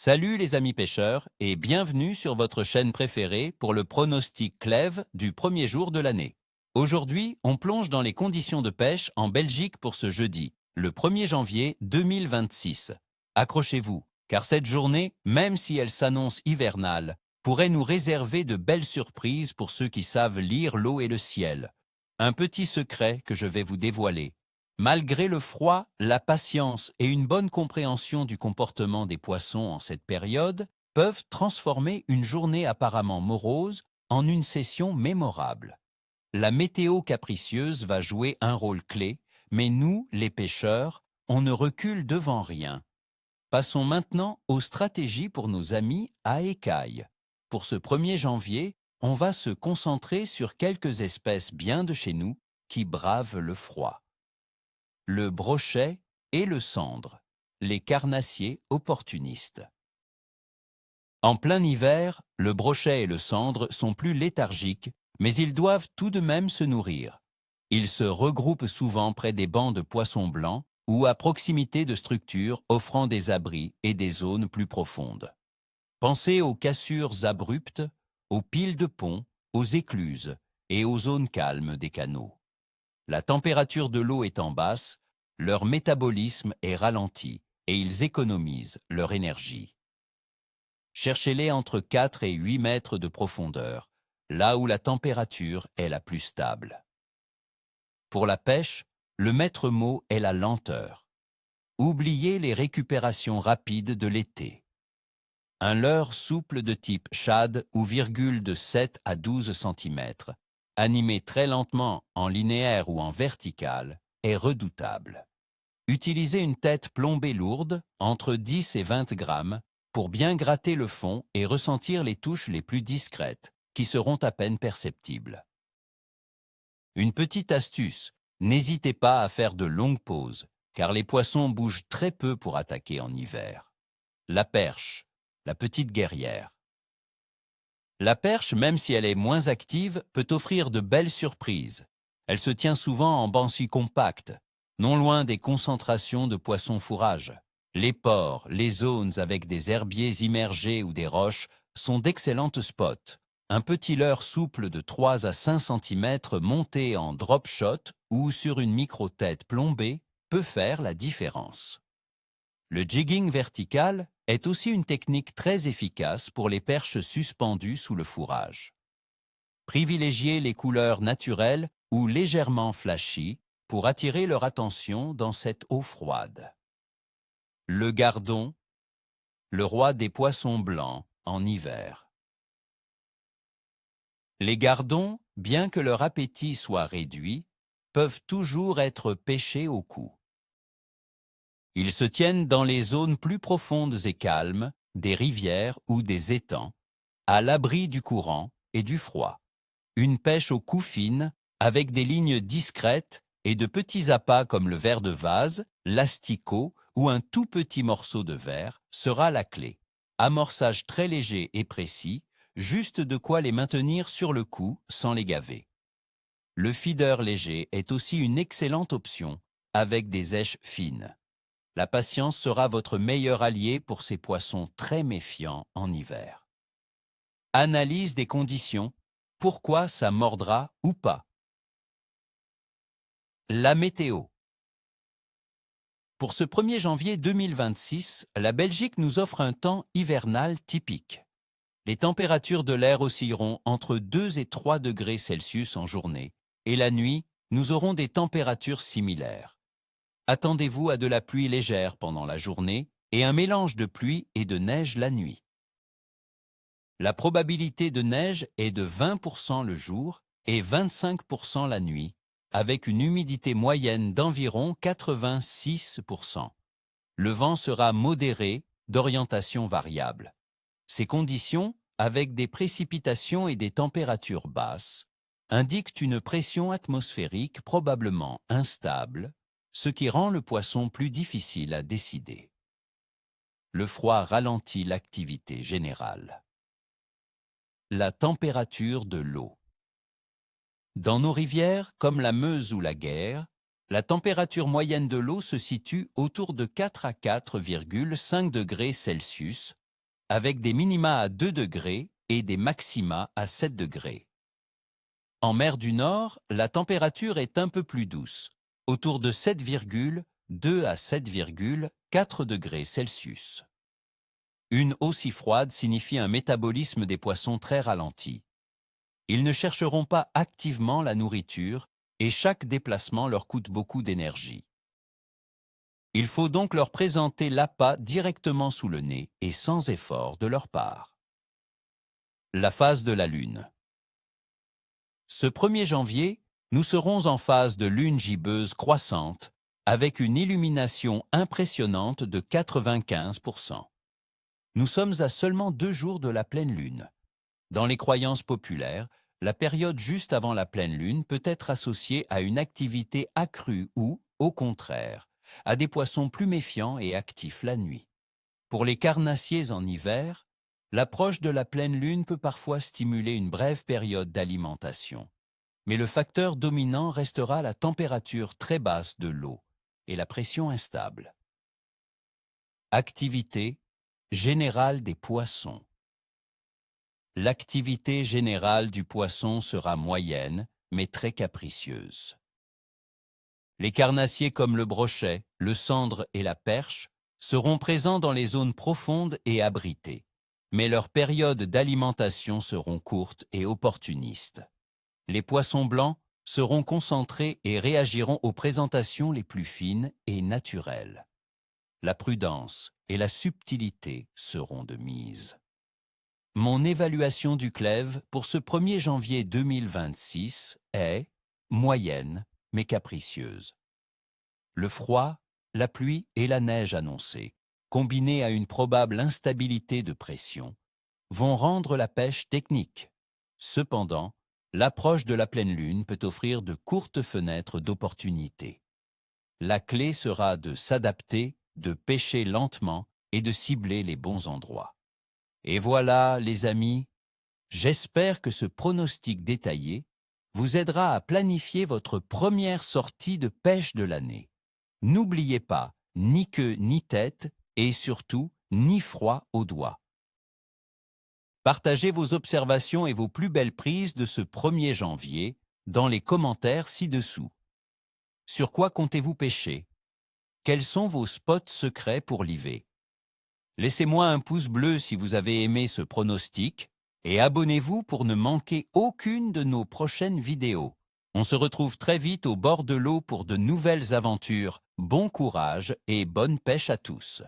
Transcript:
Salut les amis pêcheurs et bienvenue sur votre chaîne préférée pour le pronostic Clèves du premier jour de l'année. Aujourd'hui, on plonge dans les conditions de pêche en Belgique pour ce jeudi, le 1er janvier 2026. Accrochez-vous, car cette journée, même si elle s'annonce hivernale, pourrait nous réserver de belles surprises pour ceux qui savent lire l'eau et le ciel. Un petit secret que je vais vous dévoiler. Malgré le froid, la patience et une bonne compréhension du comportement des poissons en cette période peuvent transformer une journée apparemment morose en une session mémorable. La météo capricieuse va jouer un rôle clé, mais nous, les pêcheurs, on ne recule devant rien. Passons maintenant aux stratégies pour nos amis à écailles. Pour ce 1er janvier, on va se concentrer sur quelques espèces bien de chez nous qui bravent le froid. Le brochet et le cendre, les carnassiers opportunistes. En plein hiver, le brochet et le cendre sont plus léthargiques, mais ils doivent tout de même se nourrir. Ils se regroupent souvent près des bancs de poissons blancs ou à proximité de structures offrant des abris et des zones plus profondes. Pensez aux cassures abruptes, aux piles de ponts, aux écluses et aux zones calmes des canaux. La température de l'eau étant basse, leur métabolisme est ralenti et ils économisent leur énergie. Cherchez-les entre 4 et 8 mètres de profondeur, là où la température est la plus stable. Pour la pêche, le maître mot est la lenteur. Oubliez les récupérations rapides de l'été. Un leurre souple de type shad ou virgule de 7 à 12 cm, animé très lentement en linéaire ou en vertical, est redoutable. Utilisez une tête plombée lourde, entre 10 et 20 grammes, pour bien gratter le fond et ressentir les touches les plus discrètes, qui seront à peine perceptibles. Une petite astuce, n'hésitez pas à faire de longues pauses, car les poissons bougent très peu pour attaquer en hiver. La perche, la petite guerrière. La perche, même si elle est moins active, peut offrir de belles surprises. Elle se tient souvent en bancs si compacts, non loin des concentrations de poissons fourrage. Les ports, les zones avec des herbiers immergés ou des roches sont d'excellentes spots. Un petit leurre souple de 3 à 5 cm monté en drop shot ou sur une micro-tête plombée peut faire la différence. Le jigging vertical est aussi une technique très efficace pour les perches suspendues sous le fourrage. Privilégiez les couleurs naturelles ou légèrement flashy pour attirer leur attention dans cette eau froide. Le gardon, le roi des poissons blancs en hiver. Les gardons, bien que leur appétit soit réduit, peuvent toujours être pêchés au cou. Ils se tiennent dans les zones plus profondes et calmes, des rivières ou des étangs, à l'abri du courant et du froid. Une pêche au cou fine, avec des lignes discrètes et de petits appâts comme le ver de vase, l'asticot ou un tout petit morceau de verre sera la clé. Amorçage très léger et précis, juste de quoi les maintenir sur le cou sans les gaver. Le feeder léger est aussi une excellente option, avec des éches fines. La patience sera votre meilleur allié pour ces poissons très méfiants en hiver. Analyse des conditions. Pourquoi ça mordra ou pas? La météo. Pour ce 1er janvier 2026, la Belgique nous offre un temps hivernal typique. Les températures de l'air oscilleront entre 2 et 3 degrés Celsius en journée, et la nuit, nous aurons des températures similaires. Attendez-vous à de la pluie légère pendant la journée et un mélange de pluie et de neige la nuit. La probabilité de neige est de 20% le jour et 25% la nuit, avec une humidité moyenne d'environ 86%. Le vent sera modéré, d'orientation variable. Ces conditions, avec des précipitations et des températures basses, indiquent une pression atmosphérique probablement instable, ce qui rend le poisson plus difficile à décider. Le froid ralentit l'activité générale. La température de l'eau. Dans nos rivières, comme la Meuse ou la Guer, la température moyenne de l'eau se situe autour de 4 à 4,5 degrés Celsius, avec des minima à 2 degrés et des maxima à 7 degrés. En mer du Nord, la température est un peu plus douce, autour de 7,2 à 7,4 degrés Celsius. Une eau si froide signifie un métabolisme des poissons très ralenti. Ils ne chercheront pas activement la nourriture et chaque déplacement leur coûte beaucoup d'énergie. Il faut donc leur présenter l'appât directement sous le nez et sans effort de leur part. La phase de la Lune. Ce 1er janvier, nous serons en phase de lune gibbeuse croissante avec une illumination impressionnante de 95%. Nous sommes à seulement 2 jours de la pleine lune. Dans les croyances populaires, la période juste avant la pleine lune peut être associée à une activité accrue ou, au contraire, à des poissons plus méfiants et actifs la nuit. Pour les carnassiers en hiver, l'approche de la pleine lune peut parfois stimuler une brève période d'alimentation. Mais le facteur dominant restera la température très basse de l'eau et la pression instable. Activité générale des poissons. L'activité générale du poisson sera moyenne, mais très capricieuse. Les carnassiers comme le brochet, le cendre et la perche seront présents dans les zones profondes et abritées, mais leurs périodes d'alimentation seront courtes et opportunistes. Les poissons blancs seront concentrés et réagiront aux présentations les plus fines et naturelles. La prudence et la subtilité seront de mise. Mon évaluation du clève pour ce 1er janvier 2026 est moyenne mais capricieuse. Le froid, la pluie et la neige annoncée, combinés à une probable instabilité de pression, vont rendre la pêche technique. Cependant, l'approche de la pleine lune peut offrir de courtes fenêtres d'opportunité. La clé sera de s'adapter, de pêcher lentement et de cibler les bons endroits. Et voilà, les amis, j'espère que ce pronostic détaillé vous aidera à planifier votre première sortie de pêche de l'année. N'oubliez pas, ni queue ni tête et surtout, ni froid aux doigts. Partagez vos observations et vos plus belles prises de ce 1er janvier dans les commentaires ci-dessous. Sur quoi comptez-vous pêcher? Quels sont vos spots secrets pour l'IV? Laissez-moi un pouce bleu si vous avez aimé ce pronostic et abonnez-vous pour ne manquer aucune de nos prochaines vidéos. On se retrouve très vite au bord de l'eau pour de nouvelles aventures. Bon courage et bonne pêche à tous!